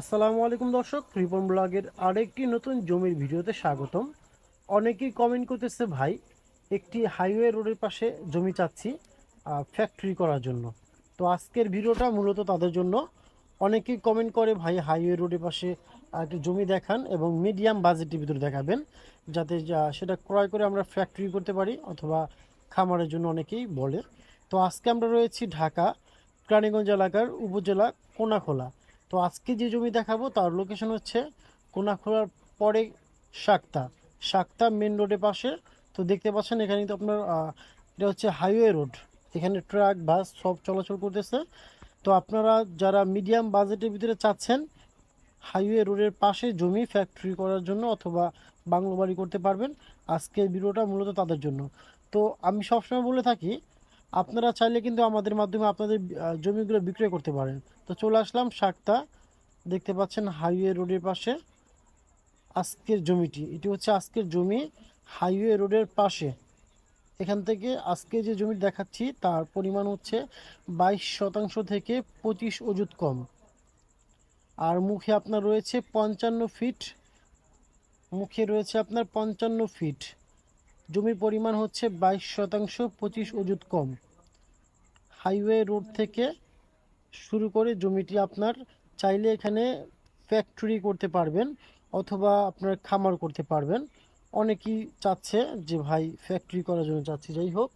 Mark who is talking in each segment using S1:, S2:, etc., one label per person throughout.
S1: আসসালামু আলাইকুম দর্শক, রিপন ব্লগের আরেকটি নতুন জমির ভিডিওতে স্বাগতম। অনেকেই কমেন্ট করতেছে, ভাই একটি হাইওয়ে রোডের পাশে জমি চাচ্ছি ফ্যাক্টরি করার জন্য। তো আজকের ভিডিওটা মূলত তাদের জন্য। অনেকেই কমেন্ট করে, ভাই হাইওয়ে রোডের পাশে একটি জমি দেখান এবং মিডিয়াম বাজেটের ভিতরে দেখাবেন, যাতে সেটা ক্রয় করে আমরা ফ্যাক্টরি করতে পারি অথবা খামারের জন্য অনেকেই বলে। তো আজকে আমরা রয়েছি ঢাকা কেরানীগঞ্জ এলাকার উপজেলা কোনাখোলা। তো আজকে যে জমি দেখাবো তার লোকেশন হচ্ছে কোনাখোলার পরে শাক্তা শাক্তা মেন রোডের পাশে। তো দেখতে পাচ্ছেন এখানে তো আপনার এটা হচ্ছে হাইওয়ে রোড, এখানে ট্রাক বাস সব চলাচল করতেছে। তো আপনারা যারা মিডিয়াম বাজেটের ভিতরে চাচ্ছেন হাইওয়ে রোডের পাশে জমি ফ্যাক্টরি করার জন্য অথবা বাংলো বাড়ি করতে পারবেন, আজকের ভিডিওটা মূলত তাদের জন্য। তো আমি সবসময় বলে থাকি, আপনারা চাইলে কিন্তু আমাদের মাধ্যমে আপনাদের জমিগুলো বিক্রয় করতে পারেন। তো চলে আসলাম শাক্তা, দেখতে পাচ্ছেন হাইওয়ে রোডের পাশে আজকের জমিটি। এটি হচ্ছে আজকের জমি হাইওয়ে রোডের পাশে। এখান থেকে আজকে যে জমি দেখাচ্ছি তার পরিমাণ হচ্ছে 22% থেকে 25 অযুত কম। আর মুখে আপনার রয়েছে 55 ফিট, মুখে রয়েছে আপনার 55 ফিট। জমির পরিমাণ হচ্ছে 22%, 25 অযুত কম। হাইওয়ে রোড থেকে শুরু করে জমিটি আপনার চাইলে এখানে ফ্যাক্টরি করতে পারবেন অথবা আপনার খামার করতে পারবেন। অনেকেই চাচ্ছে যে ভাই ফ্যাক্টরি করার জন্য চাচ্ছি। যাই হোক,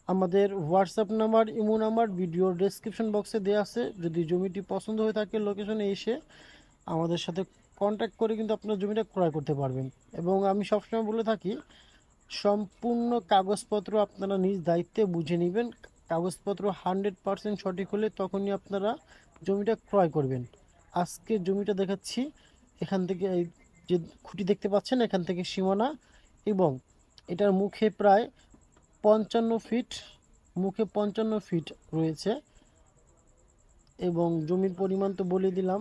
S1: আমাদের হোয়াটসঅ্যাপ নাম্বার, ইমো নাম্বার ভিডিওর ডেসক্রিপশন বক্সে দেওয়া আছে। যদি জমিটি পছন্দ হয়ে থাকে লোকেশনে এসে আমাদের সাথে কন্ট্যাক্ট করে কিন্তু আপনার জমিটা ক্রয় করতে পারবেন। এবং আমি সবসময় বলে থাকি, সম্পূর্ণ কাগজপত্র আপনারা নিজ দায়িত্বে বুঝে নেবেন। কাগজপত্র 100% সঠিক হলে তখনই আপনারা জমিটা ক্রয় করবেন। আজকে জমিটা দেখাচ্ছি, এখান থেকে এই যে খুঁটি দেখতে পাচ্ছেন এখান থেকে সীমানা, এবং এটার মুখে প্রায় 55 ফিট, মুখে 55 ফিট রয়েছে। এবং জমির পরিমাণ তো বলে দিলাম,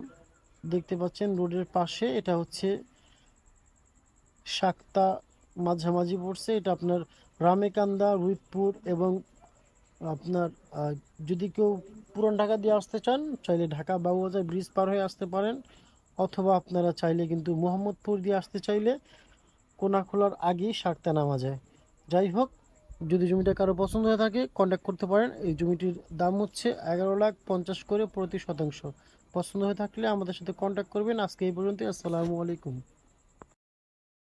S1: দেখতে পাচ্ছেন রোডের পাশে। এটা হচ্ছে শাক্তা মাঝামাঝি পড়ছে, এটা আপনার রামেকান্দা, রুইতপুর এবং আপনার যদি কেউ পুরান ঢাকা দিয়ে আসতে চান চাইলে ঢাকা বাবুবাজার ব্রিজ পার হয়ে আসতে পারেন, অথবা আপনারা চাইলে কিন্তু মোহাম্মদপুর দিয়ে আসতে চাইলে কোনাখোলার আগেই শাক্তা নামা যায়। যাই হোক, যদি জমিটা কারো পছন্দ হয়ে থাকে কন্ট্যাক্ট করতে পারেন। এই জমিটির দাম হচ্ছে 11,50,000 করে প্রতি শতাংশ। পছন্দ হয়ে থাকলে আমাদের সাথে কন্ট্যাক্ট করবেন। আজকে এই পর্যন্ত, আসসালামু আলাইকুম।